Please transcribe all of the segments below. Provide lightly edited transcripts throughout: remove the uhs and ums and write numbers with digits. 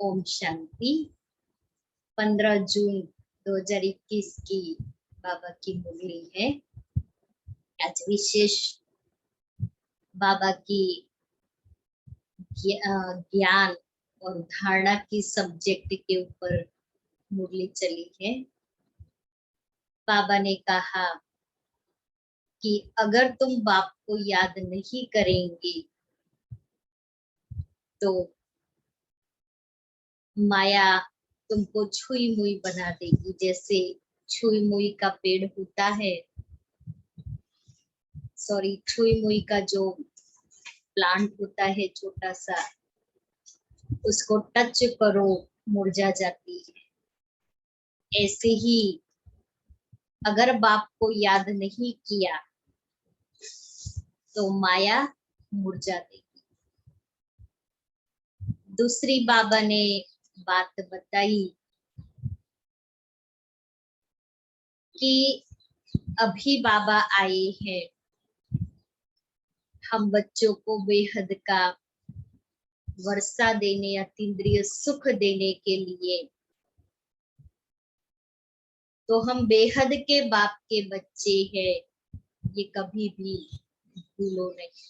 ओम शांति। 15 जून 2021 की बाबा की मुरली है। आज विशेष बाबा की ज्ञान और धारणा की सब्जेक्ट के ऊपर मुरली चली है। बाबा ने कहा कि अगर तुम बाप को याद नहीं करेंगे तो माया तुमको छुई मुई बना देगी। जैसे छुई मुई का पेड़ होता है, छुई मुई का जो प्लांट होता है छोटा सा, उसको टच करो मुरझा जाती है। ऐसे ही अगर बाप को याद नहीं किया तो माया मुरझा देगी। दूसरी बाबा ने बात बताई कि अभी बाबा आए हैं हम बच्चों को बेहद का वर्षा देने, अतीन्द्रिय सुख देने के लिए। तो हम बेहद के बाप के बच्चे हैं, ये कभी भी भूलो नहीं।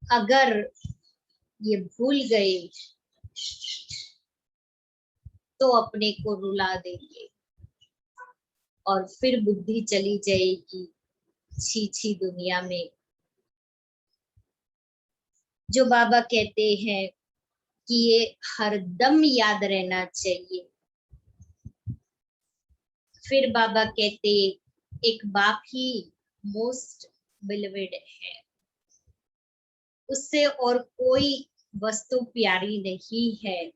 अगर ये भूल गए तो अपने को रुला देंगे और फिर बुद्धि चली जाएगी छी दुनिया में। जो बाबा कहते हैं कि ये हरदम याद रहना चाहिए। फिर बाबा कहते एक बाप ही मोस्ट बिलीवेड है, उससे और कोई वस्तु प्यारी नहीं है,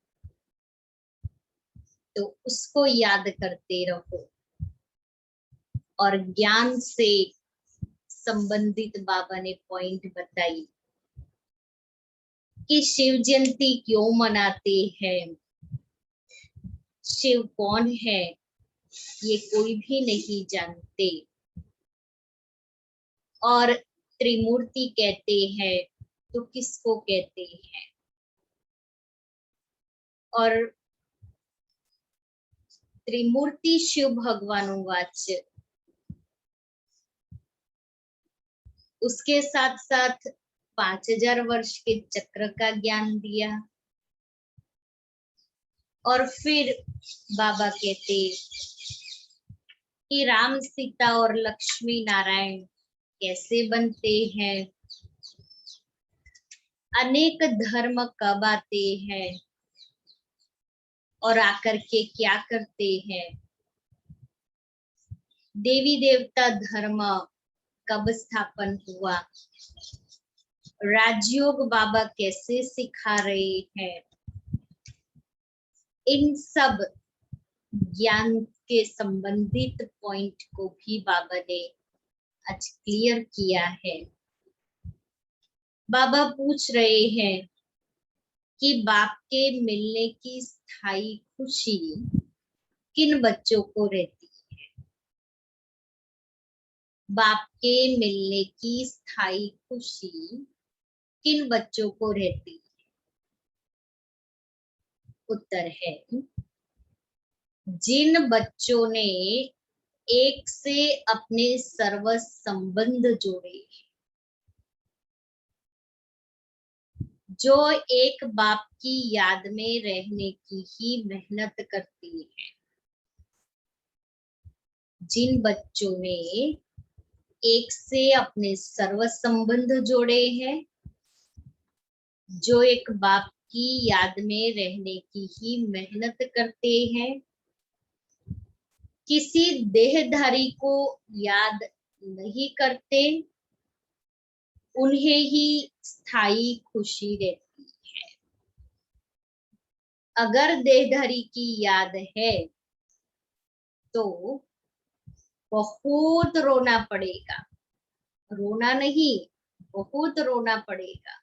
तो उसको याद करते रहो। और ज्ञान से संबंधित बाबा ने पॉइंट बताई कि शिव जयंती क्यों मनाते हैं, शिव कौन है ये कोई भी नहीं जानते। और त्रिमूर्ति कहते हैं तो किसको कहते हैं। और त्रिमूर्ति शिव भगवानुवाच, उसके साथ साथ 5000 वर्ष के चक्र का ज्ञान दिया। और फिर बाबा कहते कि राम सीता और लक्ष्मी नारायण कैसे बनते हैं, अनेक धर्म कब आते हैं और आकर के क्या करते हैं, देवी देवता धर्म कब स्थापन हुआ, राजयोग बाबा कैसे सिखा रहे हैं। इन सब ज्ञान के संबंधित पॉइंट को भी बाबा ने आज क्लियर किया है। बाबा पूछ रहे हैं कि बाप के मिलने की स्थायी खुशी किन बच्चों को रहती है। बाप के मिलने की स्थायी खुशी किन बच्चों को रहती है। उत्तर है जिन बच्चों ने एक से अपने सर्व संबंध जोड़े, जो एक बाप की याद में रहने की ही मेहनत करती है। जिन बच्चों ने एक से अपने सर्व संबंध जोड़े हैं, जो एक बाप की याद में रहने की ही मेहनत करते हैं, किसी देहधारी को याद नहीं करते, उन्हें ही स्थायी खुशी रहती है। अगर देहधारी की याद है तो बहुत रोना पड़ेगा, रोना नहीं बहुत रोना पड़ेगा।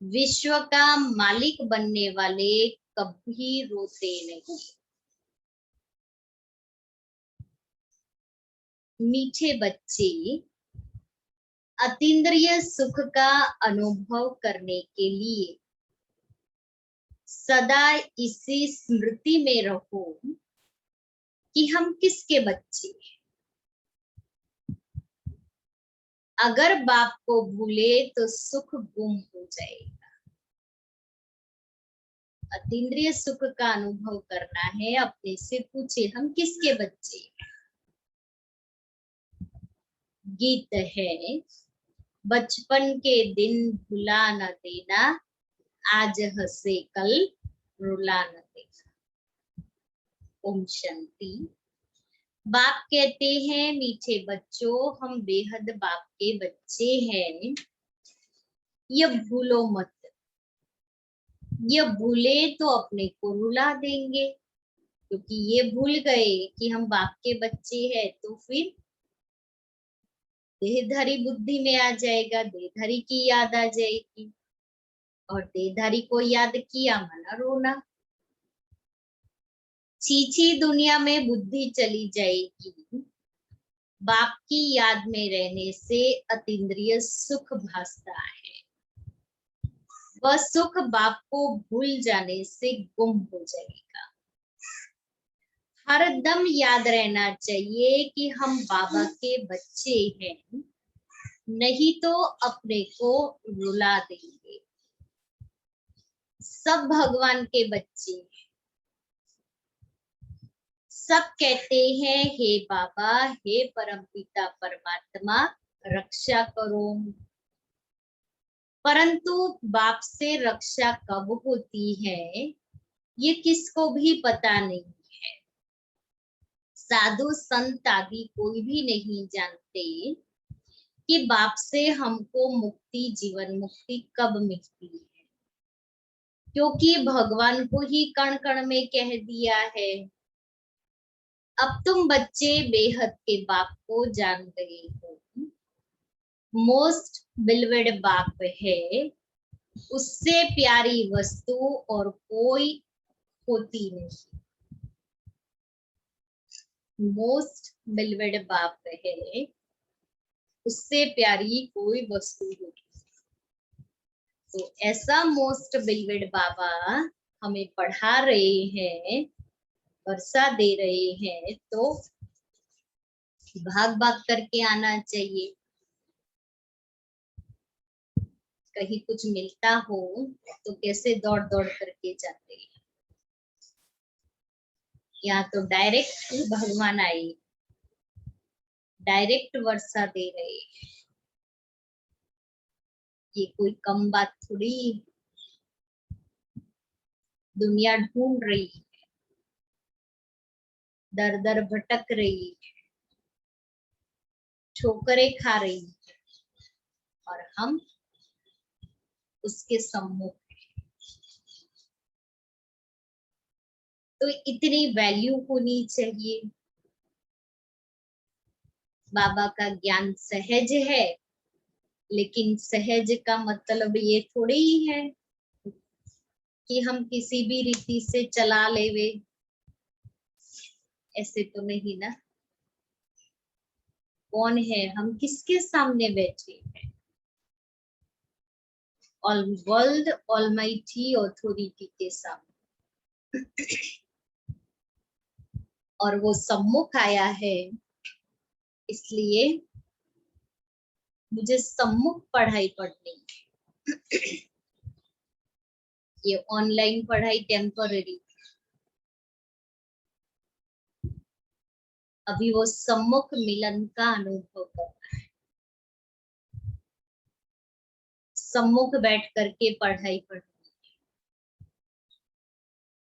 विश्व का मालिक बनने वाले कभी रोते नहीं। मीठे बच्चे अतीन्द्रिय सुख का अनुभव करने के लिए सदा इसी स्मृति में रहो कि हम किसके बच्चे हैं। अगर बाप को भूले तो सुख गुम हो जाएगा। अतीन्द्रिय सुख का अनुभव करना है, अपने से पूछे हम किसके बच्चे हैं। गीत है, बचपन के दिन भुला न देना, आज हंसे कल रुला न देना। ओम शांति। बाप कहते हैं, मीठे बच्चों, हम बेहद बाप के बच्चे हैं, ये भूलो मत। ये भूले तो अपने को रुला देंगे, क्योंकि ये भूल गए कि हम बाप के बच्चे हैं, तो फिर देहधारी बुद्धि में आ जाएगा, देहधारी की याद आ जाएगी, और देहधारी को याद किया मना रोना। चीची दुनिया में बुद्धि चली जाएगी। बाप की याद में रहने से अतीन्द्रिय सुख भासता है। वह सुख बाप को भूल जाने से गुम हो जाएगा। हर दम याद रहना चाहिए कि हम बाबा के बच्चे हैं, नहीं तो अपने को रुला देंगे। सब भगवान के बच्चे हैं। सब कहते हैं, हे बाबा, हे परमपिता परमात्मा, रक्षा करो। परंतु बाप से रक्षा कब होती है, ये किसको भी पता नहीं है। साधु संत आदि कोई भी नहीं जानते कि बाप से हमको मुक्ति, जीवन मुक्ति कब मिलती है, क्योंकि भगवान को ही कण कण में कह दिया है। अब तुम बच्चे बेहद के बाप को जान गए हो। मोस्ट बिलवेड बाप है, उससे प्यारी वस्तु और कोई होती नहीं। मोस्ट बिलवेड बाप है, उससे प्यारी कोई वस्तु होती। तो ऐसा मोस्ट बिलवेड बाबा हमें पढ़ा रहे हैं, वर्षा दे रहे हैं, तो भाग भाग करके आना चाहिए। कहीं कुछ मिलता हो तो कैसे दौड़ दौड़ करके जाते हैं। यहाँ तो डायरेक्ट भगवान आए, डायरेक्ट वर्षा दे रहे हैं। ये कोई कम बात थोड़ी। दुनिया ढूंढ रही है, दर दर भटक रही है, ठोकरें खा रही है, और हम उसके सम्मुख हैं। तो इतनी वैल्यू होनी चाहिए। बाबा का ज्ञान सहज है, लेकिन सहज का मतलब ये थोड़ी ही है कि हम किसी भी रीति से चला लेवे, ऐसे तो नहीं ना। कौन है हम, किसके सामने बैठे हैं? ऑल वर्ल्ड ऑलमाइटी ऑथोरिटी के सामने। और वो सम्मुख आया है, इसलिए मुझे सम्मुख पढ़ाई पढ़नी है। ये ऑनलाइन पढ़ाई टेम्पररी, अभी वो सम्मुख मिलन का अनुभव करना है। सम्मुख बैठ करके पढ़ाई पढ़नी है,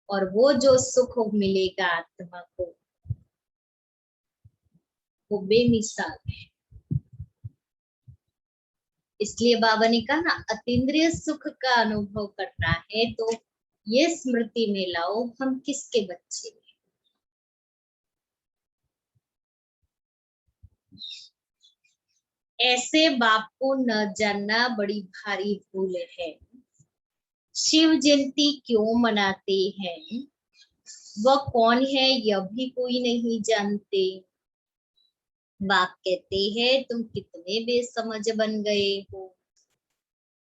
और वो जो सुख मिलेगा आत्मा को, वो बेमिसाल है। इसलिए बाबा ने कहा ना, अतीन्द्रिय सुख का अनुभव करना है तो ये स्मृति में लाओ, हम किसके बच्चे हैं। ऐसे बाप को न जानना बड़ी भारी भूल है। शिव जयंती क्यों मनाते हैं, वह कौन है यह भी कोई नहीं जानते। बाप कहते हैं, तुम कितने बेसमझ बन गए हो।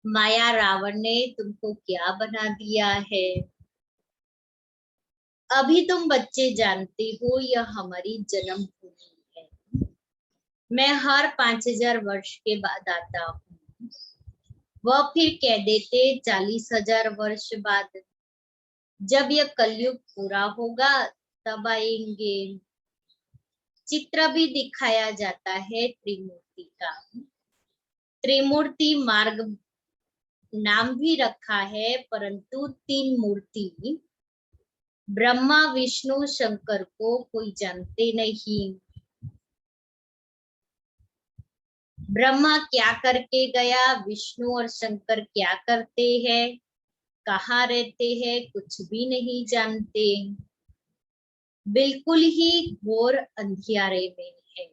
माया रावण ने तुमको क्या बना दिया है। अभी तुम बच्चे जानते हो यह हमारी जन्मभूमि है। मैं हर 5000 वर्ष के बाद आता हूँ। वह फिर कह देते 40,000 वर्ष बाद। जब यह कलयुग पूरा होगा तब आएंगे। चित्र भी दिखाया जाता है त्रिमूर्ति का। त्रिमूर्ति मार्ग नाम भी रखा है, परंतु 3 मूर्ति ब्रह्मा विष्णु शंकर को कोई जानते नहीं। ब्रह्मा क्या करके गया, विष्णु और शंकर क्या करते हैं, कहाँ रहते हैं, कुछ भी नहीं जानते। बिल्कुल ही घोर अंधियारे में है।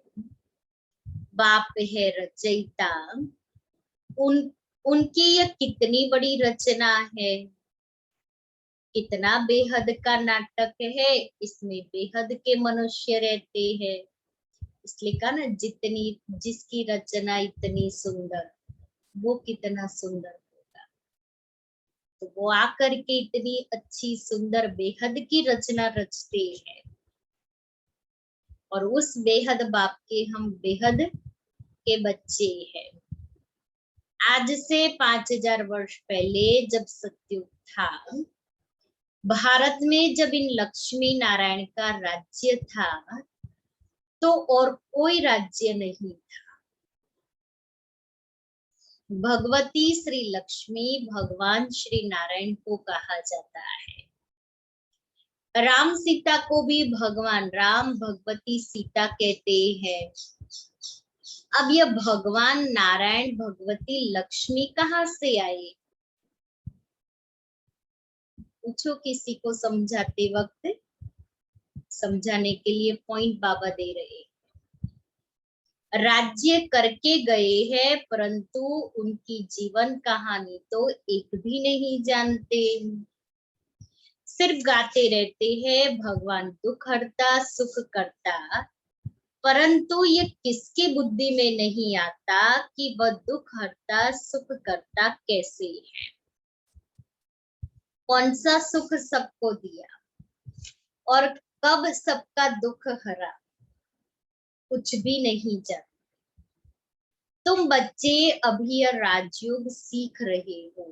बाप है रचयिता। उनकी यह कितनी बड़ी रचना है, कितना बेहद का नाटक है। इसमें बेहद के मनुष्य रहते हैं। इसलिए कहा ना, जितनी जिसकी रचना इतनी सुंदर, वो कितना सुंदर होगा। तो वो आकर के इतनी अच्छी सुंदर बेहद की रचना रचते हैं, और उस बेहद बाप के हम बेहद के बच्चे हैं। आज से 5000 वर्ष पहले जब सतयुग था, भारत में जब इन लक्ष्मी नारायण का राज्य था, तो और कोई राज्य नहीं था। भगवती श्री लक्ष्मी भगवान श्री नारायण को कहा जाता है। राम सीता को भी भगवान राम भगवती सीता कहते हैं। अब यह भगवान नारायण भगवती लक्ष्मी कहाँ से आए? पूछो किसी को समझाते वक्त। समझाने के लिए पॉइंट बाबा दे रहे हैं। राज्य करके गए हैं, परंतु उनकी जीवन कहानी तो एक भी नहीं जानते। सिर्फ गाते रहते हैं भगवान दुख हरता सुख करता, परंतु ये किसकी बुद्धि में नहीं आता कि वह दुख हरता सुख करता कैसे है। कौन सा सुख सबको दिया और कब सबका दुख हरा, कुछ भी नहीं जानते। तुम बच्चे अभी राजयोग सीख रहे हो।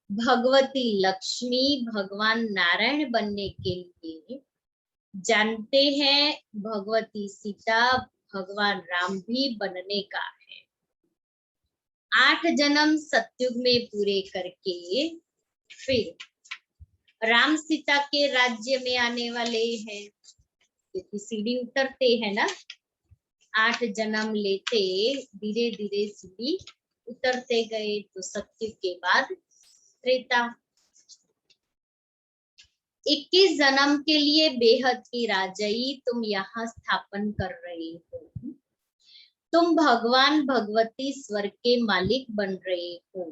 भगवती लक्ष्मी भगवान नारायण बनने के लिए जानते हैं, भगवती सीता भगवान राम भी बनने का है। 8 जन्म सतयुग में पूरे करके फिर राम सीता के राज्य में आने वाले हैं। क्योंकि सीढ़ी उतरते हैं ना, 8 जन्म लेते धीरे धीरे सीढ़ी उतरते गए, तो सतयुग के बाद त्रेता। 21 जन्म के लिए बेहद की राजई तुम यहाँ स्थापन कर रहे हो। तुम भगवान भगवती स्वर्ग के मालिक बन रहे हो।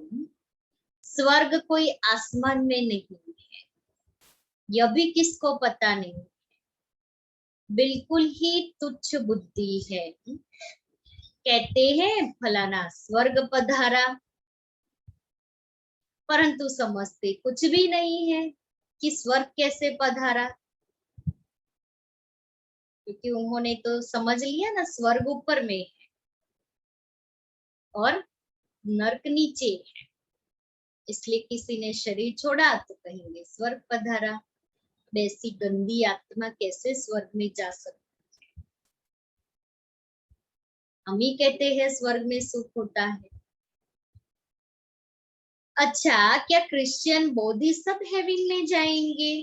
स्वर्ग कोई आसमान में नहीं है, यह भी किसको पता नहीं है। बिल्कुल ही तुच्छ बुद्धि है। कहते हैं फलाना स्वर्ग पधारा, परंतु समझते कुछ भी नहीं है कि स्वर्ग कैसे पधारा। क्योंकि उन्होंने तो समझ लिया ना, स्वर्ग ऊपर में है और नरक नीचे है। इसलिए किसी ने शरीर छोड़ा तो कहेंगे स्वर्ग पधारा। वैसी गंदी आत्मा कैसे स्वर्ग में जा सकती है? हम ही कहते हैं स्वर्ग में सुख होता है। अच्छा, क्या क्रिश्चियन बौद्धिस्ट सब हेवन में जाएंगे?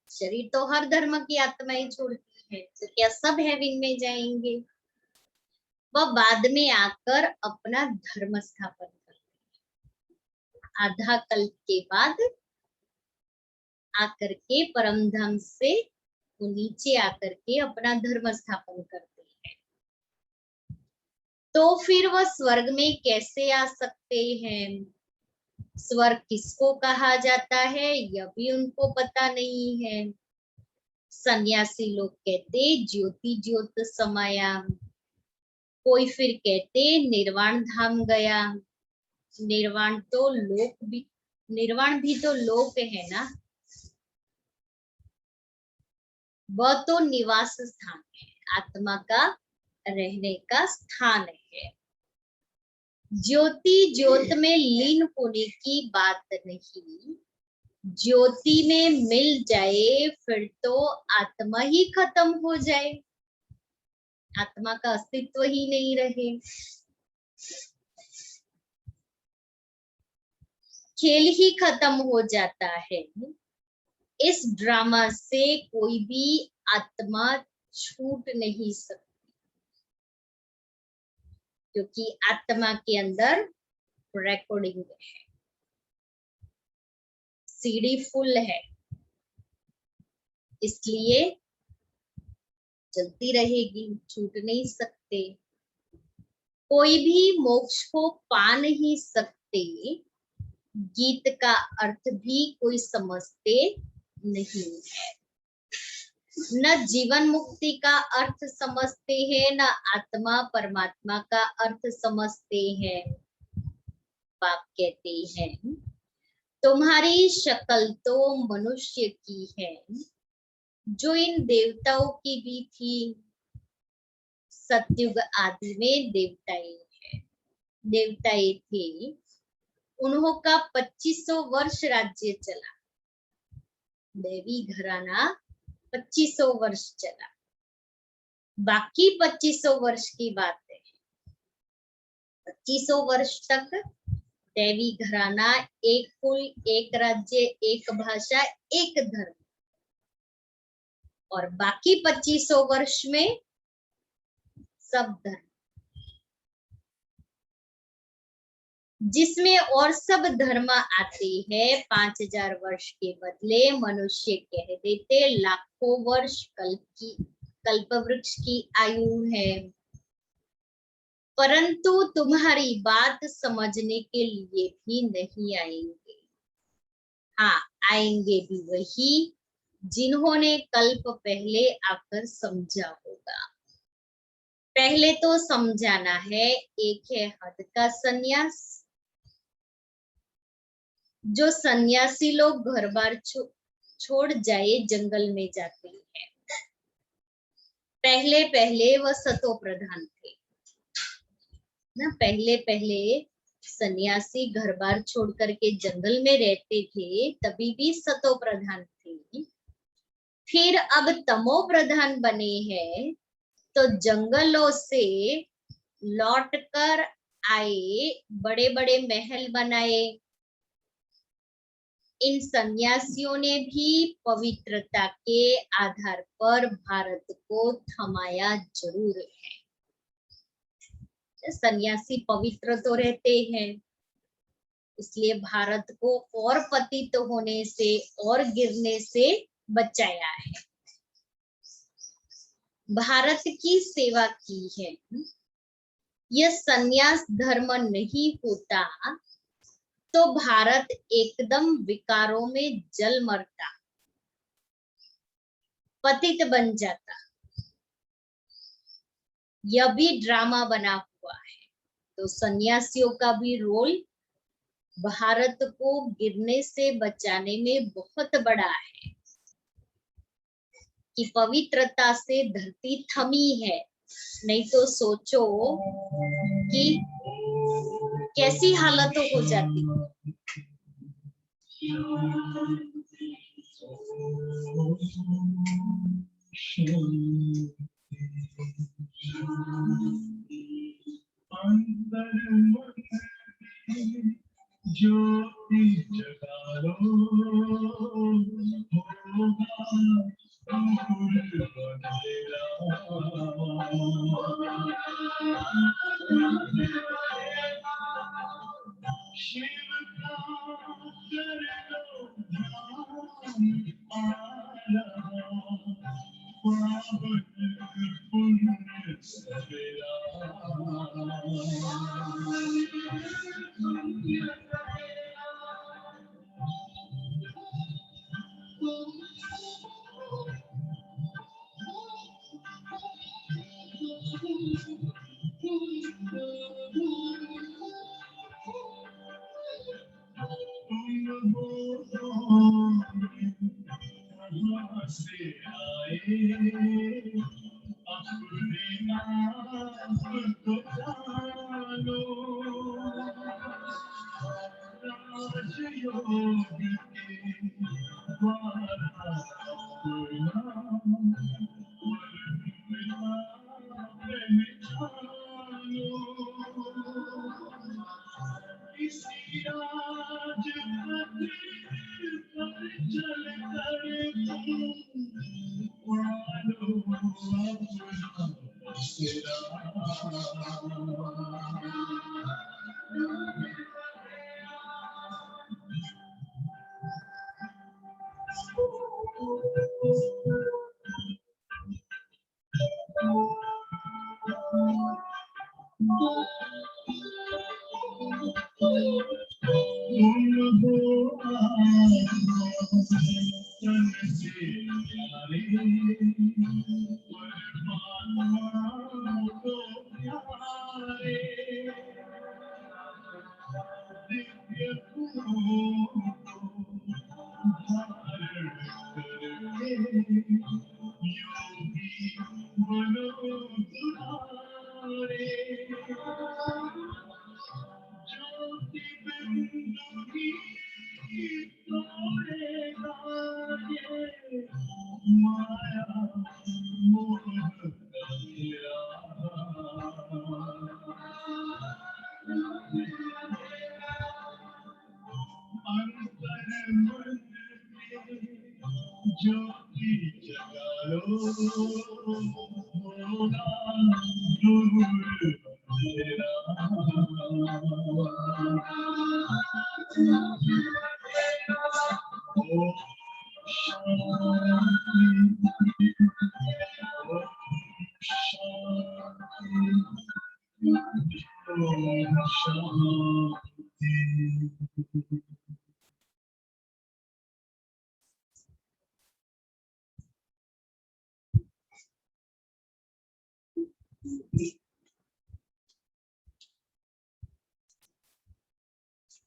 शरीर तो हर धर्म की आत्माएं छोड़ती है, तो क्या सब हेवन में जाएंगे? वह बाद में आकर अपना धर्म स्थापन करते, आधा कल्प के बाद आकर के परम धाम से वो नीचे आकर के अपना धर्म स्थापन करते हैं। तो फिर वह स्वर्ग में कैसे आ सकते हैं? स्वर्ग किसको कहा जाता है यह भी उनको पता नहीं है। सन्यासी लोग कहते ज्योति ज्योत समाया, कोई फिर कहते निर्वाण धाम गया। निर्वाण भी तो लोक है ना। वह तो निवास स्थान है, आत्मा का रहने का स्थान है। ज्योति ज्योत में लीन होने की बात नहीं, ज्योति में मिल जाए फिर तो आत्मा ही खत्म हो जाए, आत्मा का अस्तित्व ही नहीं रहे। खेल ही खत्म हो जाता है। इस ड्रामा से कोई भी आत्मा छूट नहीं सकती, क्योंकि आत्मा के अंदर रिकॉर्डिंग है, सीडी फुल है, इसलिए चलती रहेगी, छूट नहीं सकते। कोई भी मोक्ष को पा नहीं सकते, गीत का अर्थ भी कोई समझते नहीं है। न जीवन मुक्ति का अर्थ समझते हैं, न आत्मा परमात्मा का अर्थ समझते हैं। बाप कहते हैं तुम्हारी शक्ल तो मनुष्य की है, जो इन देवताओं की भी थी। सतयुग आदि में देवताएं थे, उन्हों का 2500 वर्ष राज्य चला, देवी घराना 2500 वर्ष चला। बाकी 2500 वर्ष की बात है, 2500 वर्ष तक देवी घराना, एक कुल, एक राज्य, एक भाषा, एक धर्म, और बाकी 2500 वर्ष में सब धर्म, जिसमें और सब धर्म आते हैं। 5000 वर्ष के बदले मनुष्य कह देते लाखों वर्ष कल्प वृक्ष की आयु है। परंतु तुम्हारी बात समझने के लिए भी नहीं आएंगे। हाँ, आएंगे भी वही जिन्होंने कल्प पहले आकर समझा होगा। पहले तो समझाना है। एक है हद का सन्यास, जो सन्यासी लोग घर बार छोड़ जाए जंगल में जाते हैं। पहले पहले वह सतो प्रधान थे ना, पहले पहले सन्यासी घर बार छोड़ करके जंगल में रहते थे, तभी भी सतो प्रधान थे। फिर अब तमो प्रधान बने हैं, तो जंगलों से लौट कर आए, बड़े बड़े महल बनाए। इन सन्यासियों ने भी पवित्रता के आधार पर भारत को थमाया जरूर है। सन्यासी पवित्र तो रहते हैं, इसलिए भारत को और पतित होने से और गिरने से बचाया है, भारत की सेवा की है। यह सन्यास धर्म नहीं होता तो भारत एकदम विकारों में जल मरता, पतित बन जाता। यह भी ड्रामा बना हुआ है। तो सन्यासियों का भी रोल भारत को गिरने से बचाने में बहुत बड़ा है, कि पवित्रता से धरती थमी है। नहीं तो सोचो कि कैसी हालत हो जाती।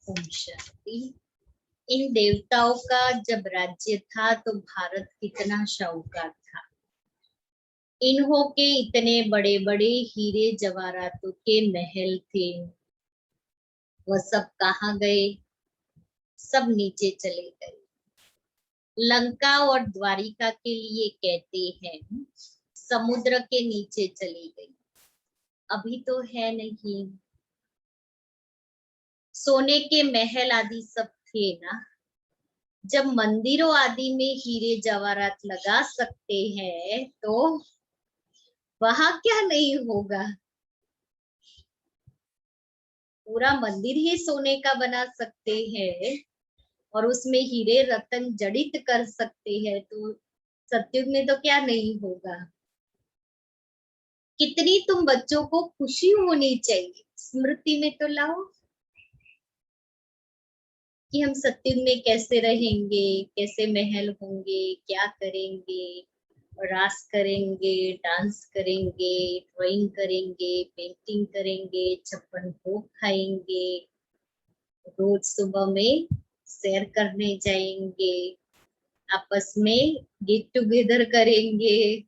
ओम शांति। इन देवताओं का जब राज्य था तो भारत कितना शाहूकार था। इन्हों के इतने बड़े बड़े हीरे जवाहरातों के महल थे, वह सब कहाँ गए? सब नीचे चले गए। लंका और द्वारिका के लिए कहते हैं समुद्र के नीचे चली गई। अभी तो है नहीं। सोने के महल आदि सब थे ना। जब मंदिरों आदि में हीरे जवाहरात लगा सकते हैं तो वहां क्या नहीं होगा? पूरा मंदिर ही सोने का बना सकते हैं और उसमें हीरे रतन जड़ित कर सकते हैं, तो सत्युग में तो क्या नहीं होगा? कितनी तुम बच्चों को खुशी होनी चाहिए। स्मृति में तो लाओ कि हम सत्युग में कैसे रहेंगे, कैसे महल होंगे, क्या करेंगे, रास करेंगे, डांस करेंगे, ड्राइंग करेंगे, पेंटिंग करेंगे, 56 भोग खाएंगे, रोज सुबह में सैर करने जाएंगे, आपस में गेट टुगेदर करेंगे।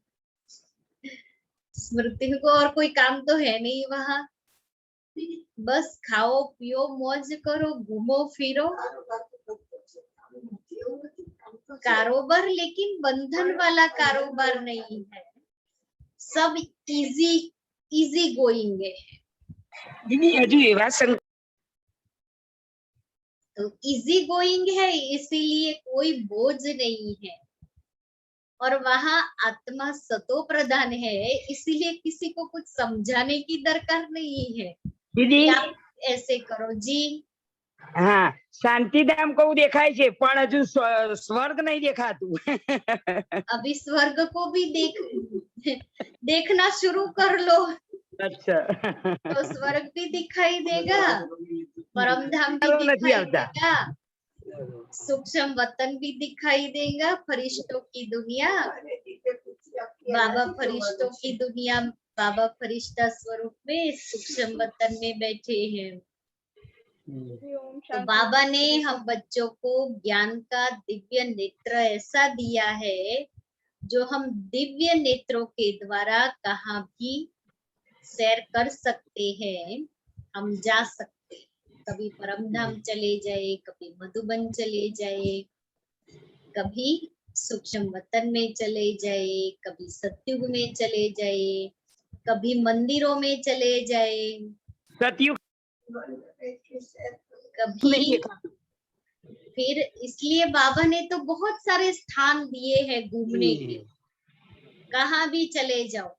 स्मृति को और कोई काम तो है नहीं वहां। बस खाओ पियो मौज करो, घूमो फिरो, कारोबार, लेकिन बंधन वाला कारोबार नहीं है। सब इजी इजी गोइंग है। तो इजी गोइंग है, इसीलिए कोई बोझ नहीं है। और वहां आत्मा सतो प्रधान है, इसीलिए किसी को कुछ समझाने की दरकार नहीं है दीदी आप ऐसे करो जी। हाँ, शांतिधाम को देखाय छे पण हजू स्वर्ग नहीं देखातुं। अभी स्वर्ग को भी देखना शुरू कर लो। अच्छा। तो स्वर्ग भी दिखाई देगा, परम धाम भी नहीं दिखाई आता। देगा, सूक्ष्म वतन भी दिखाई देगा, फरिश्तों की दुनिया, बाबा फरिश्तों की दुनिया, बाबा फरिश्ता स्वरूप में सूक्ष्म वतन में बैठे हैं। तो बाबा ने हम बच्चों को ज्ञान का दिव्य नेत्र ऐसा दिया है जो हम दिव्य नेत्रों के द्वारा कहाँ भी सैर कर सकते हैं, हम जा सकते हैं। कभी परमधाम चले जाए, कभी मधुबन चले जाए, कभी सूक्ष्म वतन में चले जाए, कभी सत्युग में चले जाए, कभी मंदिरों में चले जाए, सतयुग कभी नहीं देखा। फिर इसलिए बाबा ने तो बहुत सारे स्थान दिए हैं घूमने के, कहाँ भी चले जाओ,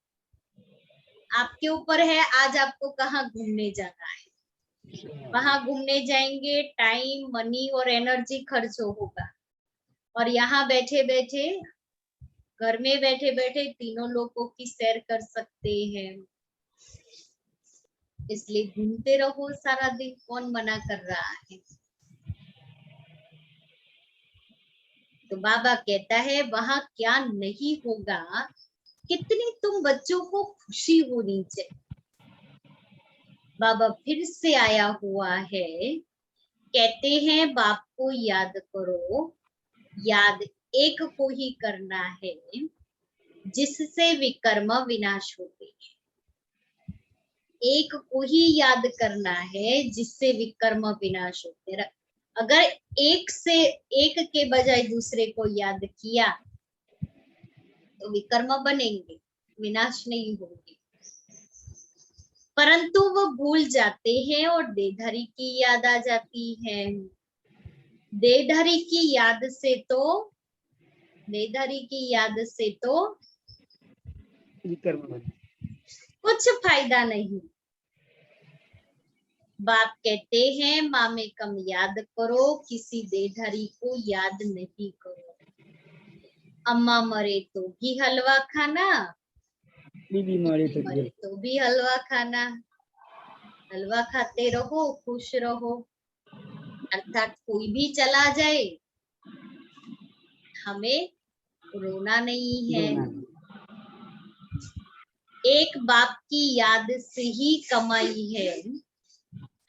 आपके ऊपर है आज आपको कहाँ घूमने जाना है। वहां घूमने जाएंगे, टाइम, मनी और एनर्जी खर्च होगा, और यहाँ बैठे बैठे, घर में बैठे बैठे तीनों लोगों की सैर कर सकते हैं। इसलिए घूमते रहो सारा दिन, कौन मना कर रहा है। तो बाबा कहता है वहां क्या नहीं होगा, कितनी तुम बच्चों को खुशी होनी चाहिए। बाबा फिर से आया हुआ है, कहते हैं बाप को याद करो, याद एक को ही करना है जिससे विकर्म विनाश होते हैं। एक को ही याद करना है जिससे विकर्म विनाश होते हैं। अगर एक के बजाय दूसरे को याद किया तो विकर्म बनेंगे, विनाश नहीं होंगे। परंतु वो भूल जाते हैं और देहधारी की याद आ जाती है। देहधारी की याद से तो विकर्म बने। कुछ फायदा नहीं। बाप कहते हैं माँ में कम याद करो, किसी देहधारी को याद नहीं करो। अम्मा मरे तो भी हलवा खाना, बीबी मरे तो मरे तो भी हलवा खाना। हलवा खाते रहो, खुश रहो। अर्थात कोई भी चला जाए, हमें रोना नहीं है। एक बाप की याद से ही कमाई है।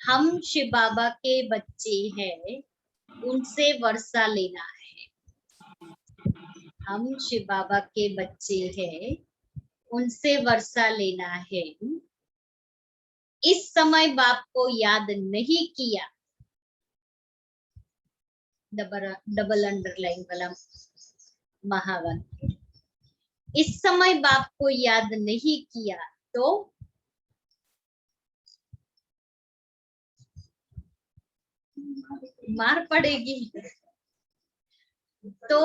हम शिव बाबा के बच्चे हैं, उनसे वर्षा लेना है। हम शिव बाबा के बच्चे हैं, उनसे वर्षा लेना है। इस समय बाप को याद नहीं किया, डबल अंडरलाइन वाला महावाक्य। इस समय बाप को याद नहीं किया तो मार पड़ेगी, तो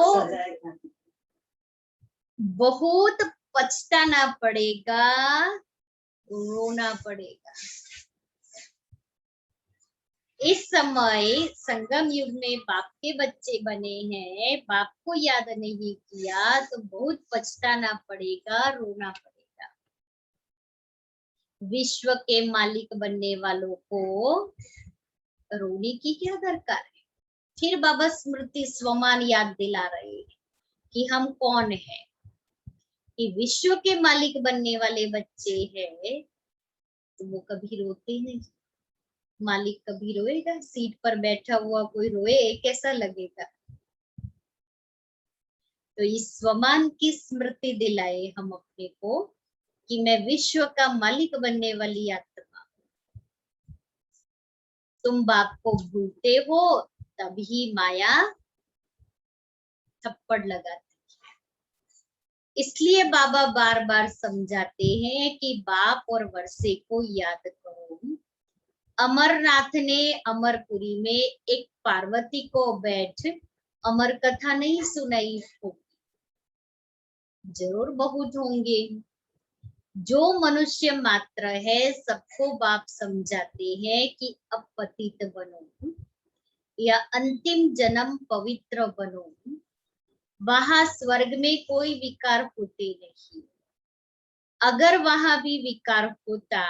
बहुत पछताना पड़ेगा, रोना पड़ेगा। इस समय संगम युग में बाप के बच्चे बने हैं, बाप को याद नहीं किया तो बहुत पछताना पड़ेगा, रोना पड़ेगा। विश्व के मालिक बनने वालों को रोने की क्या दरकार है। फिर बाबा स्मृति स्वमान याद दिला रहे हैं कि हम कौन हैं, कि विश्व के मालिक बनने वाले बच्चे हैं, तो वो कभी रोते नहीं। मालिक कभी रोएगा? सीट पर बैठा हुआ कोई रोए, कैसा लगेगा। तो इस स्वमान की स्मृति दिलाए हम अपने को कि मैं विश्व का मालिक बनने वाली आत्मा। तुम बाप को भूलते हो तभी माया थप्पड़ लगाती है। इसलिए बाबा बार बार समझाते हैं कि बाप और वर्षे को याद करो। अमरनाथ ने अमरपुरी में एक पार्वती को बैठ अमर कथा नहीं सुनाई होगी? जरूर बहुत होंगे। जो मनुष्य मात्र है सबको बाप समझाते हैं कि अब पतित बनो या अंतिम जन्म पवित्र बनो। वहां स्वर्ग में कोई विकार होते नहीं। अगर वहां भी विकार होता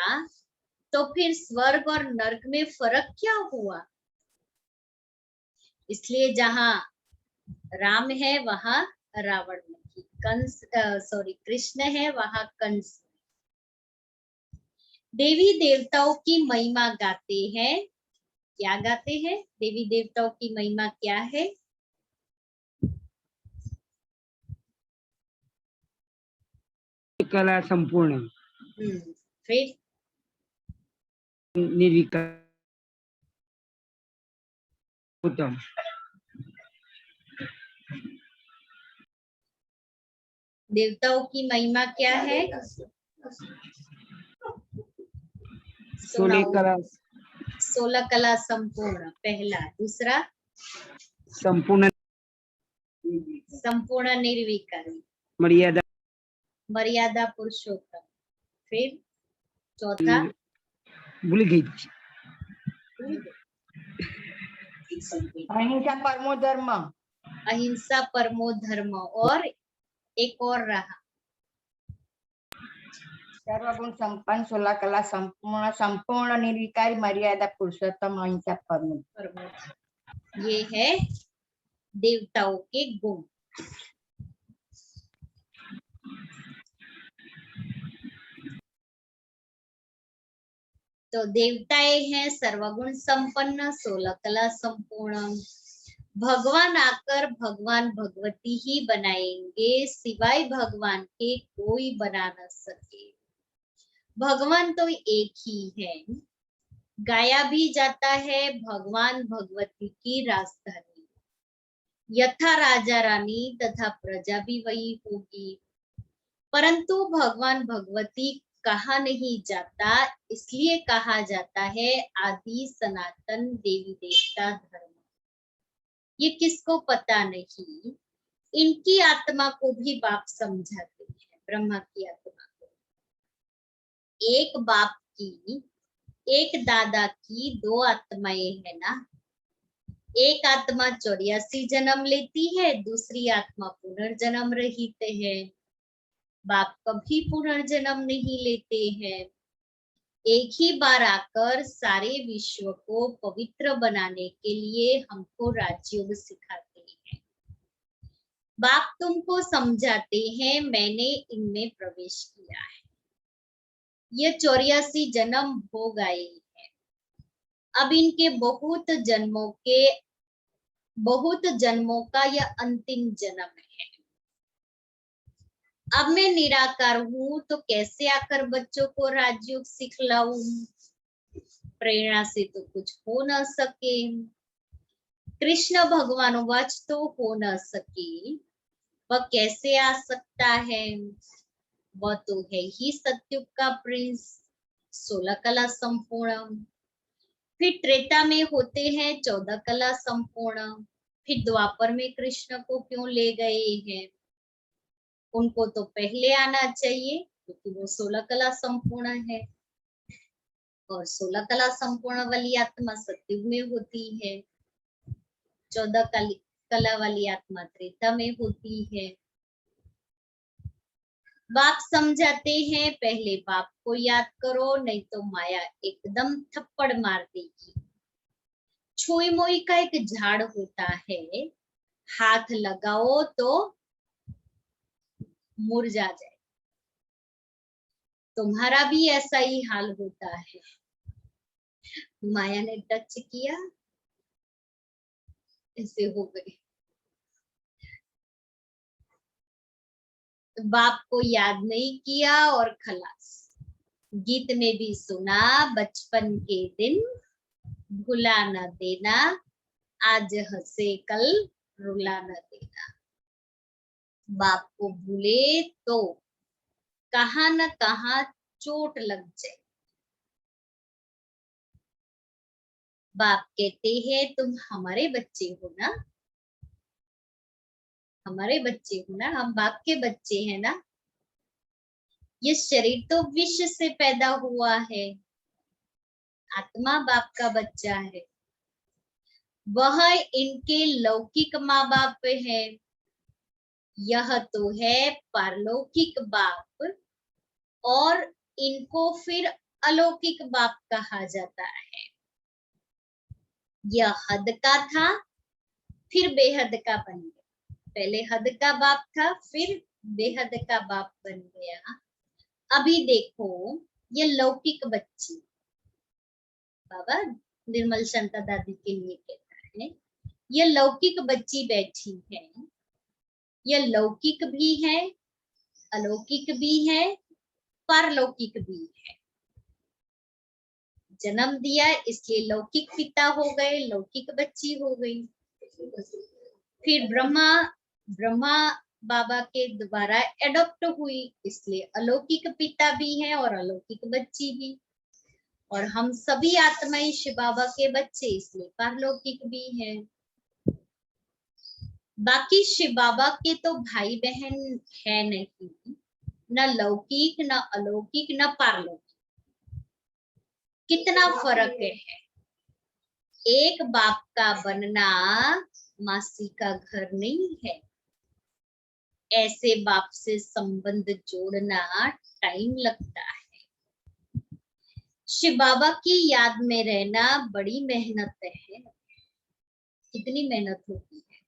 तो फिर स्वर्ग और नरक में फर्क क्या हुआ। इसलिए जहां राम है वहां रावण नहीं, कृष्ण है वहां कंस। देवी देवताओं की महिमा गाते हैं। क्या गाते हैं? देवी देवताओं की महिमा क्या है? कला संपूर्ण फिर निर्विकार उत्तम। देवताओं की महिमा क्या है? सोलह कला 16 कला संपूर्ण पहला। दूसरा संपूर्ण संपूर्ण निर्विकारी मर्यादा मर्यादा पुरुषोत्तम। फिर चौथा भूल गई थी। अहिंसा परमो धर्म। अहिंसा परमो धर्म। और एक और रहा सर्वगुण संपन्न 16 कला संपूर्ण संपूर्ण निर्विकारी मर्यादा पुरुषोत्तम अहिंसा परमो परमो धर्म। ये है देवताओं के गुण। तो देवताएं हैं सर्वगुण संपन्न 16 कला संपूर्ण। भगवान आकर भगवान भगवती ही बनाएंगे, सिवाय भगवान के कोई बना न सके। भगवान तो एक ही है। गाया भी जाता है भगवान भगवती की राजधानी। यथा राजा रानी तथा प्रजा भी वही होगी। परंतु भगवान भगवती कहा नहीं जाता, इसलिए कहा जाता है आदि सनातन देवी देवता धर्म। ये किसको पता नहीं, इनकी आत्मा को भी बाप समझाते हैं। ब्रह्मा की आत्मा को, एक बाप की, एक दादा की दो आत्माएं है ना। एक आत्मा 84 जन्म लेती है, दूसरी आत्मा पुनर्जन्म रहित है। बाप कभी पुनर्जन्म नहीं लेते हैं। एक ही बार आकर सारे विश्व को पवित्र बनाने के लिए हमको राजयोग सिखाते हैं। बाप तुमको समझाते हैं मैंने इनमें प्रवेश किया है। ये 84 जन्म हो गए हैं। अब इनके बहुत जन्मों का यह अंतिम जन्म है। अब मैं निराकार हूं तो कैसे आकर बच्चों को राजयोग सिखलाऊं? प्रेरणा से तो कुछ हो न सके। कृष्ण भगवानोवाच तो हो न सके, वह कैसे आ सकता है? वह तो है ही सत्युग का प्रिंस, 16 कला संपूर्ण। फिर त्रेता में होते हैं 14 कला संपूर्ण। फिर द्वापर में कृष्ण को क्यों ले गए हैं? उनको तो पहले आना चाहिए क्योंकि वो 16 कला संपूर्ण है। और 16 कला संपूर्ण वाली आत्मा सत्युग में होती है, 14 कला वाली आत्मा त्रेता में होती है। बाप समझाते हैं पहले बाप को याद करो, नहीं तो माया एकदम थप्पड़ मार देगी। छुई मोई का एक झाड़ होता है, हाथ लगाओ तो मुरझा जाए। तुम्हारा भी ऐसा ही हाल होता है। माया ने टच किया, ऐसे हो गए। बाप को याद नहीं किया और खलास। गीत में भी सुना, बचपन के दिन भुला न देना, आज हंसे कल रुला न देना। बाप को भूले तो कहाँ न कहाँ चोट लग जाए। बाप कहते हैं तुम हमारे बच्चे हो ना, हमारे बच्चे हो ना, हम बाप के बच्चे हैं ना। ये शरीर तो विश्व से पैदा हुआ है, आत्मा बाप का बच्चा है। वह इनके लौकिक माँ बाप है, यह तो है पारलौकिक बाप। और इनको फिर अलौकिक बाप कहा जाता है। यह हद का था, फिर बेहद का बन गया। पहले हद का बाप था, फिर बेहद का बाप बन गया। अभी देखो ये लौकिक बच्ची, बाबा निर्मल शांता दादी के लिए कहता है, ये लौकिक बच्ची बैठी है। ये लौकिक भी है, अलौकिक भी है, पारलौकिक भी है। जन्म दिया इसलिए लौकिक पिता हो गए, लौकिक बच्ची हो गई। फिर ब्रह्मा बाबा के द्वारा एडॉप्ट हुई, इसलिए अलौकिक पिता भी है और अलौकिक बच्ची भी। और हम सभी आत्माएं शिव बाबा के बच्चे, इसलिए पारलौकिक भी हैं। बाकी शिव बाबा के तो भाई बहन है नहीं, न लौकिक न अलौकिक न पारलौकिक। कितना फर्क है। एक बाप का बनना मासी का घर नहीं है। ऐसे बाप से संबंध जोड़ना टाइम लगता है। शिव बाबा की याद में रहना बड़ी मेहनत है। कितनी मेहनत होती है,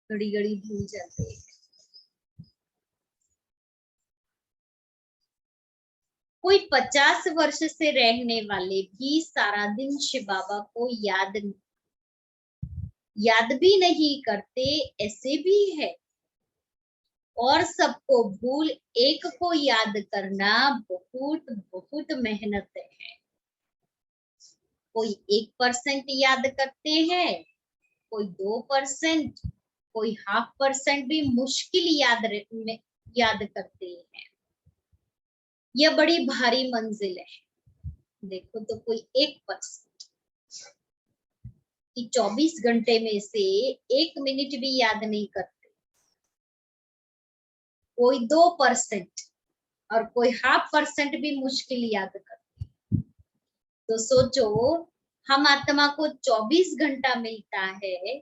घड़ी घड़ी भूल जाते हैं। कोई 50 वर्ष से रहने वाले भी सारा दिन शिव बाबा को याद भी नहीं करते, ऐसे भी है। और सबको भूल एक को याद करना बहुत बहुत मेहनत है। कोई 1% याद करते हैं, कोई 2%, कोई 0.5% भी मुश्किल याद करते हैं। यह बड़ी भारी मंजिल है। देखो तो कोई 1% कि 24 घंटे में से 1 मिनट भी याद नहीं करते, कोई 2% और कोई 0.5% भी मुश्किल याद करते। तो सोचो, हम आत्मा को 24 घंटा मिलता है,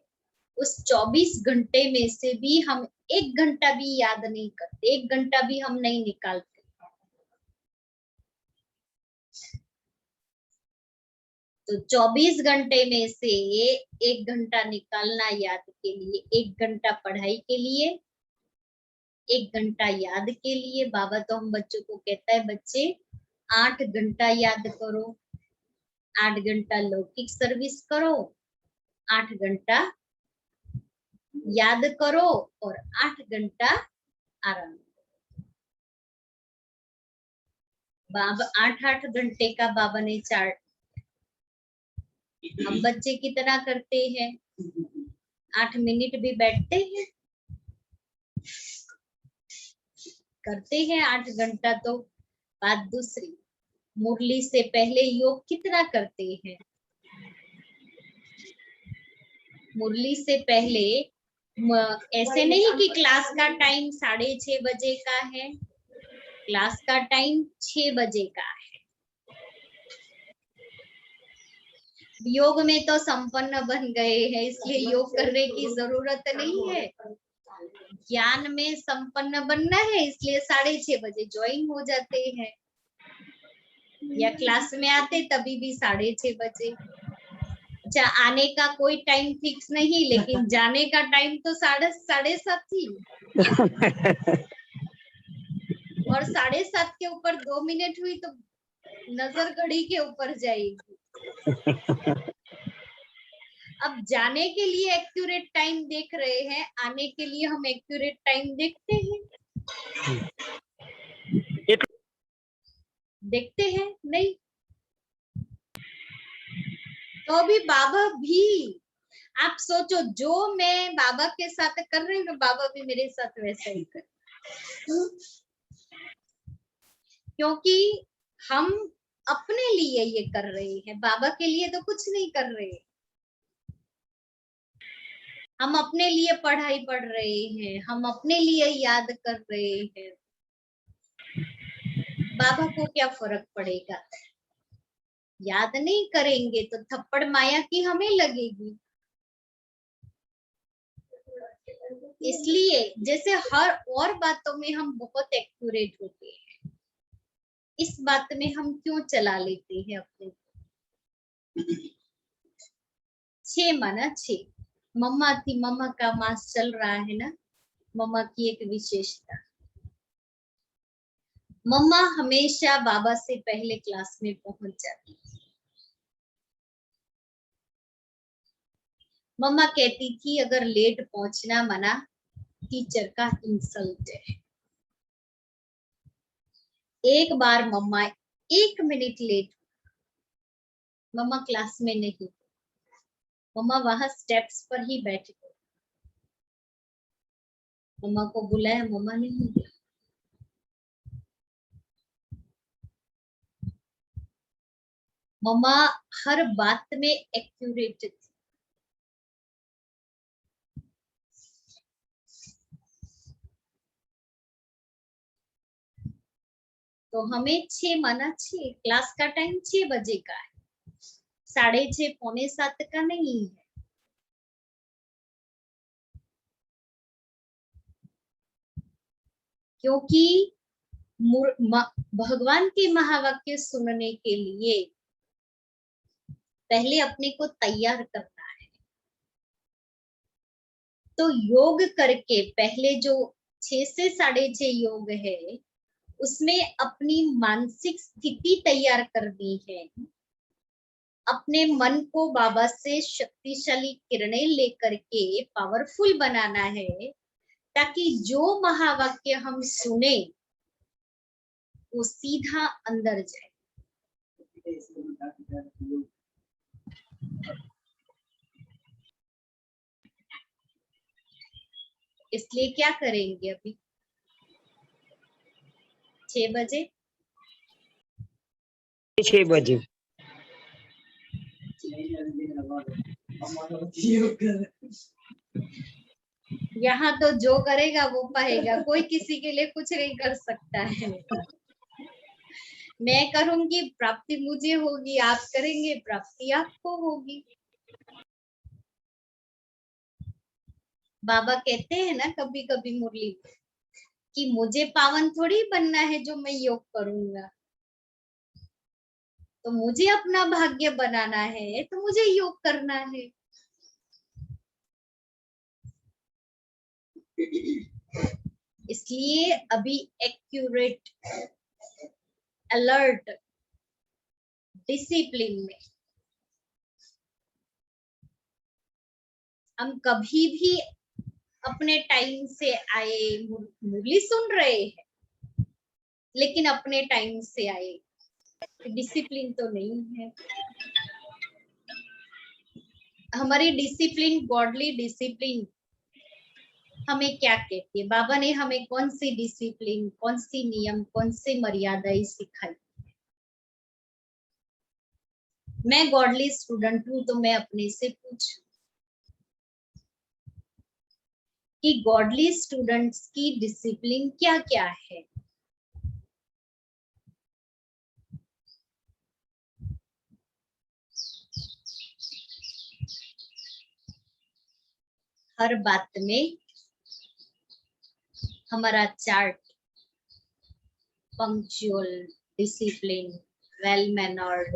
उस 24 घंटे में से भी हम 1 घंटा भी याद नहीं करते, 1 घंटा भी हम नहीं निकालते। तो 24 घंटे में से 1 घंटा निकालना याद के लिए, 1 घंटा पढ़ाई के लिए, 1 घंटा याद के लिए। बाबा तो हम बच्चों को कहता है, बच्चे 8 घंटा याद करो, 8 घंटा लौकिक सर्विस करो, 8 घंटा याद करो और 8 घंटा आराम करो। बाबा 8-8 घंटे का बाबा ने चार्ट। हम बच्चे कितना करते हैं? 8 मिनट भी बैठते हैं? करते हैं 8 घंटा। तो बात दूसरी, मुरली से पहले योग कितना करते हैं? मुरली से पहले ऐसे नहीं कि क्लास का टाइम 6:30 बजे का है, क्लास का टाइम 6 बजे का है। योग में तो संपन्न बन गए हैं, इसलिए योग करने की जरूरत नहीं है। ज्ञान में संपन्न बनना है, इसलिए 6:30 बजे ज्वाइन हो जाते हैं, या क्लास में आते तभी भी 6:30 बजे। अच्छा, आने का कोई टाइम फिक्स नहीं, लेकिन जाने का टाइम तो 7:30 ही। और 7:30 के ऊपर 2 मिनट हुई तो नजर घड़ी के ऊपर जाएगी। अब जाने के लिए एक्यूरेट टाइम देख रहे हैं, आने के लिए हम एक्यूरेट टाइम देखते हैं? देखते हैं नहीं। तो अभी बाबा भी, आप सोचो, जो मैं बाबा के साथ कर रही हूँ, बाबा भी मेरे साथ वैसा ही कर। क्योंकि हम अपने लिए ये कर रहे हैं, बाबा के लिए तो कुछ नहीं कर रहे। हम अपने लिए पढ़ाई पढ़ रहे हैं, हम अपने लिए याद कर रहे हैं। बाबा को क्या फर्क पड़ेगा? याद नहीं करेंगे तो थप्पड़ माया की हमें लगेगी। इसलिए जैसे हर और बातों में हम बहुत एक्यूरेट होते हैं, इस बात में हम क्यों चला लेते हैं अपने? 6 माना 6। मम्मा थी, मम्मा का मास चल रहा है ना। मम्मा की एक विशेषता, मम्मा हमेशा बाबा से पहले क्लास में पहुंच जाती थी। मम्मा कहती थी, अगर लेट पहुंचना मना टीचर का इंसल्ट है। एक बार मम्मा 1 मिनट लेट, मम्मा क्लास में नहीं, मम्मा वहां स्टेप्स पर ही बैठे, मम्मा को बुलाया, मम्मा नहीं गई। मम्मा हर बात में एक्यूरेट थी। तो हमें 6 माना 6, क्लास का टाइम 6 बजे का है, 6:30 पौने 7 का नहीं है। क्योंकि भगवान के महावाक्य सुनने के लिए पहले अपने को तैयार करना है। तो योग करके पहले जो 6 से 6:30 योग है, उसमें अपनी मानसिक स्थिति तैयार करनी है, अपने मन को बाबा से शक्तिशाली किरणें लेकर के पावरफुल बनाना है, ताकि जो महावाक्य हम सुने वो सीधा अंदर जाए। इसलिए क्या करेंगे अभी 6 बजे 6 बजे यहाँ तो जो करेगा वो पाएगा, कोई किसी के लिए कुछ नहीं कर सकता है। मैं करूंगी प्राप्ति मुझे होगी, आप करेंगे प्राप्ति आपको होगी। बाबा कहते हैं ना कभी कभी मुरली में कि मुझे पावन थोड़ी बनना है जो मैं योग करूंगा, तो मुझे अपना भाग्य बनाना है, तो मुझे योग करना है। इसलिए अभी एक्यूरेट, अलर्ट, डिसिप्लिन में हम कभी भी अपने टाइम से आए, मुरली सुन रहे हैं लेकिन अपने टाइम से आए, डिसिप्लिन तो नहीं है। हमारी डिसिप्लिन, गॉडली डिसिप्लिन हमें क्या कहती है? बाबा ने हमें कौन सी डिसिप्लिन, कौन सी नियम, कौन सी मर्यादाएं सिखाई? मैं गॉडली स्टूडेंट हूं, तो मैं अपने से पूछूं कि गॉडली स्टूडेंट्स की डिसिप्लिन क्या क्या है? हर बात में हमारा chart punctual, discipline, well mannered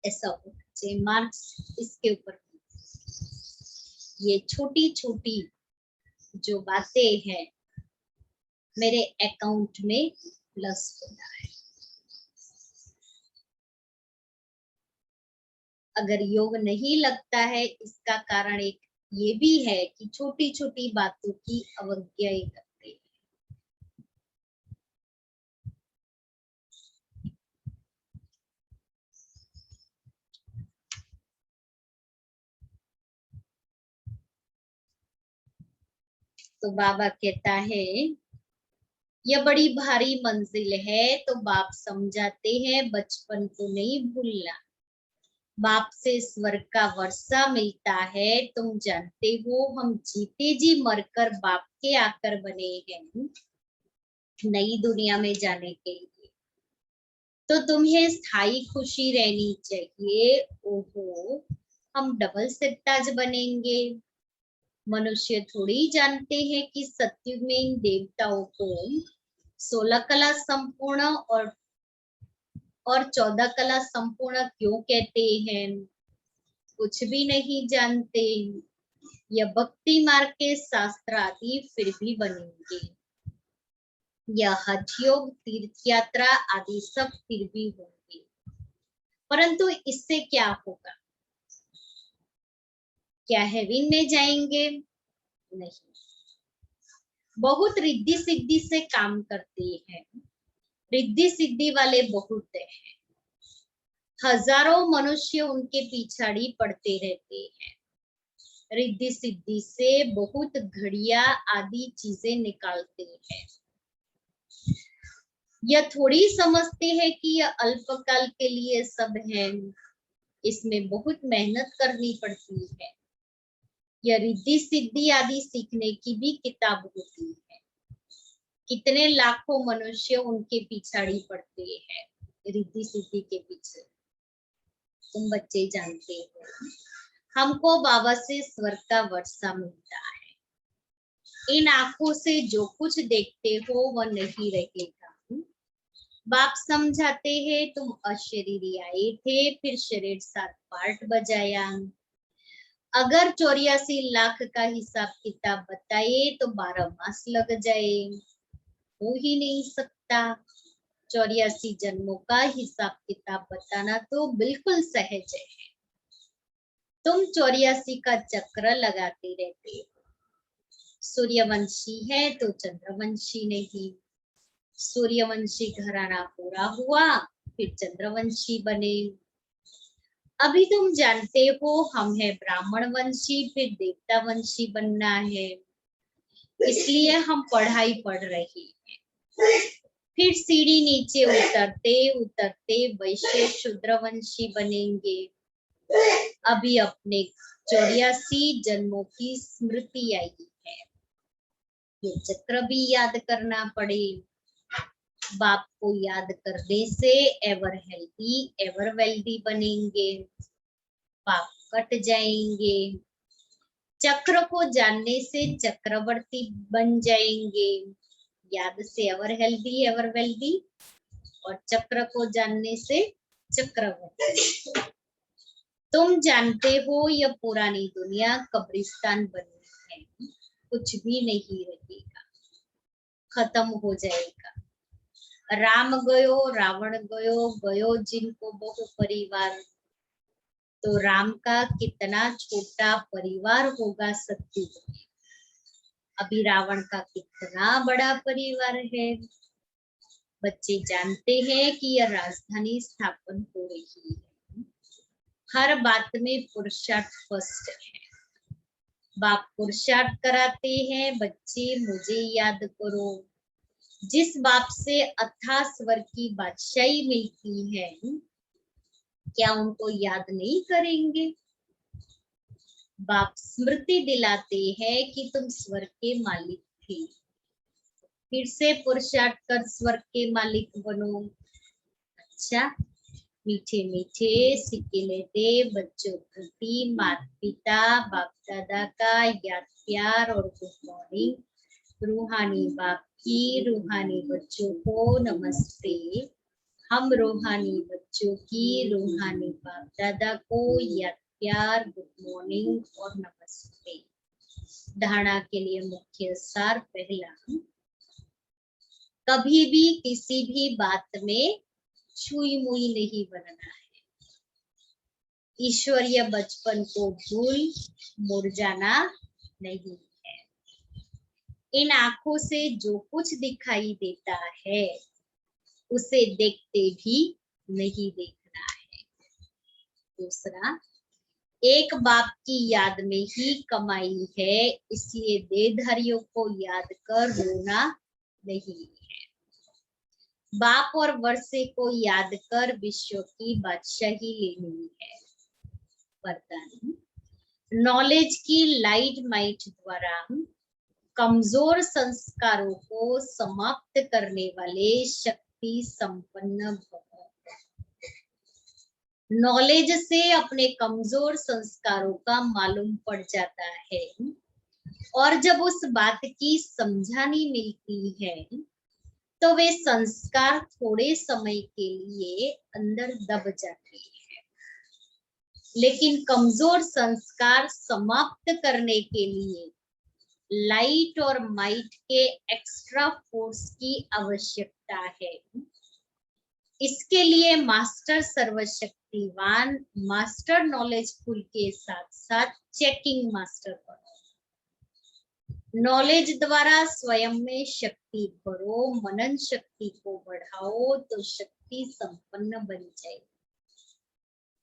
ऐसा होना चाहिए। मार्क्स इसके ऊपर, ये छोटी छोटी जो बातें हैं मेरे अकाउंट में प्लस होना है। अगर योग नहीं लगता है, इसका कारण एक ये भी है कि छोटी छोटी बातों की अवज्ञा करते हैं। तो बाबा कहता है यह बड़ी भारी मंजिल है, तो बाप समझाते हैं बचपन को नहीं भूलना। बाप से स्वर्ग का वर्षा मिलता है, तुम जानते हो हम जीते जी मरकर बाप के आकर बने हैं नई दुनिया में जाने के लिए। तो तुम्हें स्थायी खुशी रहनी चाहिए। ओहो, हम डबल सिट्टाज बनेंगे। मनुष्य थोड़ी जानते हैं कि सत्युग में इन देवताओं को 16 कला संपूर्ण और 14 कला संपूर्ण क्यों कहते हैं? कुछ भी नहीं जानते। यह भक्ति मार्ग के शास्त्र आदि फिर भी बनेंगे, यह हज योग, तीर्थ यात्रा आदि सब फिर भी होंगे, परंतु इससे क्या होगा? क्या हेवन में जाएंगे? नहीं। बहुत रिद्धि सिद्धि से काम करते हैं, रिद्धि सिद्धि वाले बहुत हैं, हजारों मनुष्य उनके पिछाड़ी पड़ते रहते हैं। रिद्धि सिद्धि से बहुत घड़िया आदि चीजें निकालते हैं। यह थोड़ी समझते हैं कि यह अल्पकाल के लिए सब है, इसमें बहुत मेहनत करनी पड़ती है। यह रिद्धि सिद्धि आदि सीखने की भी किताब होती है। कितने लाखों मनुष्य उनके पिछाड़ी पड़ते हैं, रिद्धि सिद्धि के पीछे। तुम बच्चे जानते हो, हमको बाबा से स्वर्ग का वर्षा मिलता है। इन आंखों से जो कुछ देखते हो वह नहीं रहेगा। बाप समझाते हैं, तुम अशरीरी आए थे, फिर शरीर 7 पार्ट बजाया। अगर 84 लाख का हिसाब किताब बताए तो 12 मास लग जाए, हो ही नहीं सकता। 84 जन्मों का हिसाब किताब बताना तो बिल्कुल सहज है। तुम 84 का चक्र लगाते रहते हो। सूर्यवंशी है तो चंद्रवंशी नहीं। सूर्यवंशी घराना पूरा हुआ, फिर चंद्रवंशी बने। अभी तुम जानते हो हम है ब्राह्मण वंशी, फिर देवता वंशी बनना है, इसलिए हम पढ़ाई पढ़ रहे हैं। फिर सीढ़ी नीचे उतरते उतरते वैश्य शूद्र वंशी बनेंगे। अभी अपने 84 जन्मों की स्मृति आई है, ये चक्र भी याद करना पड़े। बाप को याद करने से एवर हेल्थी एवर वेल्दी बनेंगे, पाप कट जाएंगे। चक्र को जानने से चक्रवर्ती बन जाएंगे। याद से एवर हेल्दी एवर वेल्दी, और चक्र को जानने से चक्रवर्ती। तुम जानते हो यह पुरानी दुनिया कब्रिस्तान बनी है, कुछ भी नहीं रहेगा, खत्म हो जाएगा। राम गयो रावण गयो, गयो जिनको बहु परिवार, तो राम का कितना छोटा परिवार होगा सत्युग में। अभी रावण का कितना बड़ा परिवार है। बच्चे जानते हैं कि यह राजधानी स्थापन हो रही है। हर बात में पुरुषार्थ फर्स्ट है। बाप पुरुषार्थ कराते हैं, बच्चे मुझे याद करो। जिस बाप से अथाह स्वर की बादशाही मिलती है, क्या उनको याद नहीं करेंगे? बाप स्मृति दिलाते हैं कि तुम स्वर्ग के मालिक थे, फिर से पुरुषार्थ कर स्वर्ग के मालिक बनो। अच्छा, मीठे मीठे सिक्के लेते बच्चों प्रति माता पिता बाप दादा का याद प्यार और गुड मॉर्निंग। रूहानी बाप की रूहानी बच्चों को नमस्ते। हम रूहानी बच्चों की रूहानी बाप दादा को याद प्यार गुड मॉर्निंग और नमस्ते। धारणा के लिए मुख्य सार पहला, कभी भी किसी भी बात में छुई मुई नहीं बनना है। ईश्वरीय बचपन को भूल मुड़ जाना नहीं है। इन आंखों से जो कुछ दिखाई देता है उसे देखते भी नहीं देखना है। दूसरा, एक बाप की याद में ही कमाई है, इसलिए देहधारियों को याद कर रोना नहीं है। बाप और वर्षे को याद कर विश्व की बादशाही लेनी है। वरदान, नॉलेज की लाइट माइट द्वारा कमजोर संस्कारों को समाप्त करने वाले शक्ति संपन्न भव। नॉलेज से अपने कमजोर संस्कारों का मालूम पड़ जाता है, और जब उस बात की समझानी मिलती है तो वे संस्कार थोड़े समय के लिए अंदर दब जाते हैं। लेकिन कमजोर संस्कार समाप्त करने के लिए लाइट और माइट के एक्स्ट्रा फोर्स की आवश्यकता है। इसके लिए मास्टर सर्वशक्तिवान मास्टर नॉलेजफुल के साथ साथ चेकिंग मास्टर बनो। नॉलेज द्वारा स्वयं में शक्ति भरो, मनन शक्ति को बढ़ाओ तो शक्ति संपन्न बन जाए।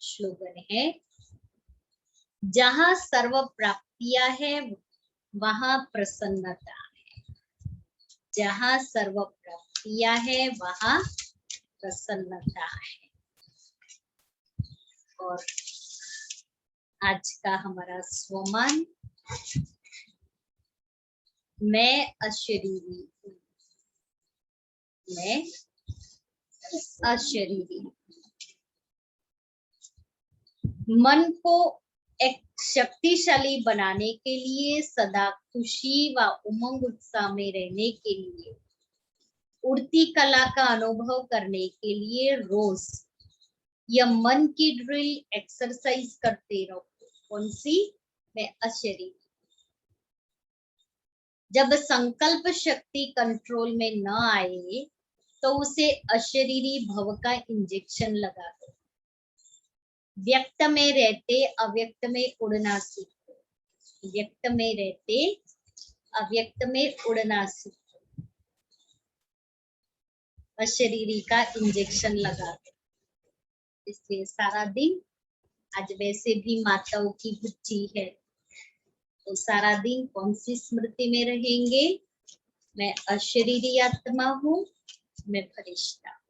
स्लोगन है, जहां सर्व प्राप्तियां है वहां प्रसन्नता है। जहां सर्व प्राप्तियां है वहां प्रसन्नता है। और आज का हमारा स्वमान, मैं अशरीरी हूँ। मैं अशरीरी। मन को एक शक्तिशाली बनाने के लिए, सदा खुशी व उमंग उत्साह में रहने के लिए, उड़ती कला का अनुभव करने के लिए रोज यह मन की ड्रिल एक्सरसाइज करते रहो। कौन सी? मैं अशरीरी। जब संकल्प शक्ति कंट्रोल में न आए तो उसे अशरीरी भव का इंजेक्शन लगा दो। व्यक्त में रहते अव्यक्त में उड़ना सीखो। व्यक्त में रहते अव्यक्त में उड़ना सीखो। अशरीरी का इंजेक्शन लगा दो। इसलिए सारा दिन, आज वैसे भी माताओं की बुच्ची है, तो सारा दिन कौन सी स्मृति में रहेंगे? मैं अशरीरी आत्मा हूँ, मैं फरिश्ता।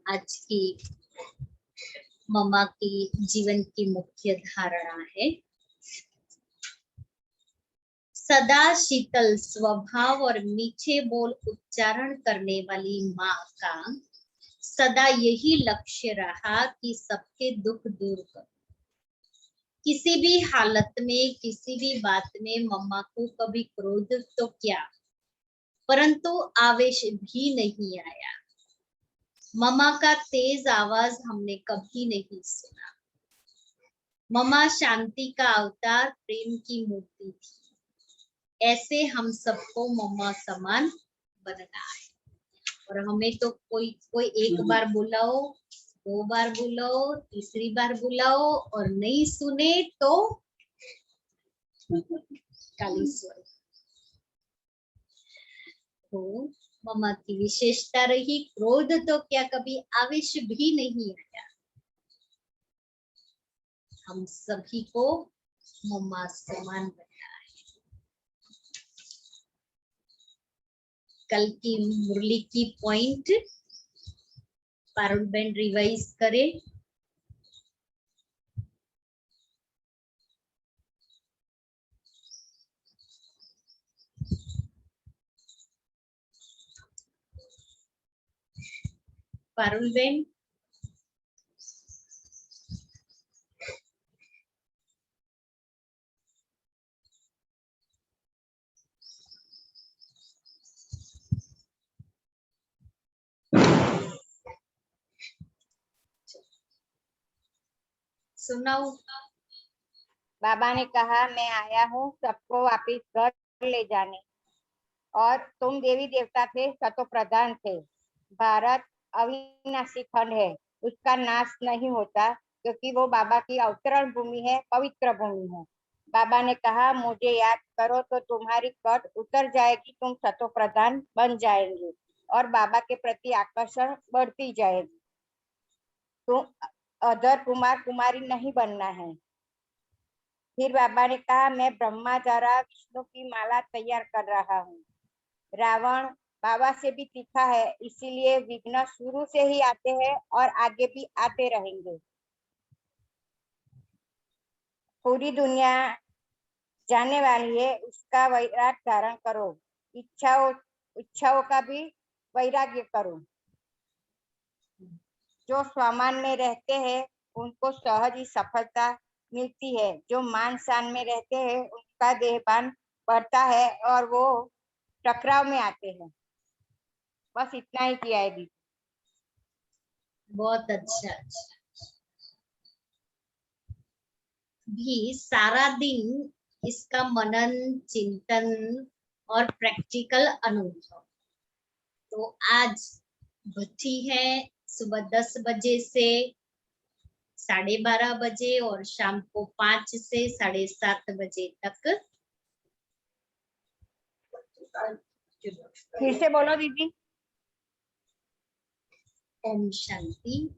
आज की मम्मा की जीवन की मुख्य धारणा है, सदा शीतल स्वभाव और मीठे बोल उच्चारण करने वाली माँ का सदा यही लक्ष्य रहा कि सबके दुख दूर करो। किसी भी हालत में, किसी भी बात में मम्मा को कभी क्रोध तो क्या, परंतु आवेश भी नहीं आया। मम्मा का तेज आवाज हमने कभी नहीं सुना। मम्मा शांति का अवतार, प्रेम की मूर्ति थी। ऐसे हम सबको मम्मा समान बनना है। और हमें तो कोई एक बार बुलाओ, 2 बार बुलाओ, तीसरी बार बुलाओ और नहीं सुने तो कालीस्वर। तो मम्मा की विशेषता रही, क्रोध तो क्या, कभी आवेश भी नहीं आया। हम सभी को मम्मा समान बनना है। कल की मुरली की पॉइंट पारुल बहन रिवाइज करे। पारुल बहन, सुनाओ। बाबा ने कहा, मैं आया हूँ सबको वापिस घर ले जाने। और तुम देवी देवता थे, सतो प्रधान थे। भारत अविनाशी खंड है, उसका नाश नहीं होता, क्योंकि वो बाबा की अवतरण भूमि है, पवित्र भूमि है। बाबा ने कहा, मुझे याद करो तो तुम्हारी कट उतर जाएगी, तुम सतो प्रधान बन जाएंगे और बाबा के प्रति आकर्षण बढ़ती जाएगी। तुम अधर कुमार कुमारी नहीं बनना है। फिर बाबा ने कहा, मैं ब्रह्मा द्वारा विष्णु की माला तैयार कर रहा हूँ। रावण बाबा से भी तीखा है, इसीलिए विघ्न शुरू से ही आते हैं और आगे भी आते रहेंगे। पूरी दुनिया जाने वाली है, उसका वैराग धारण करो। इच्छाओं का भी वैराग्य करो। जो स्वमान में रहते हैं उनको सहज ही सफलता मिलती है। जो मान शान में रहते हैं उनका देहभान बढ़ता है और वो टकराव में आते हैं। बस इतना ही किया है दीदी। बहुत अच्छा। भी सारा दिन इसका मनन, चिंतन और प्रैक्टिकल अनुभव। तो आज भट्टी है, सुबह 10 बजे से 12:30 बजे और शाम को 5 से 7:30 बजे तक। फिर से बोलो दीदी। ओम शांति।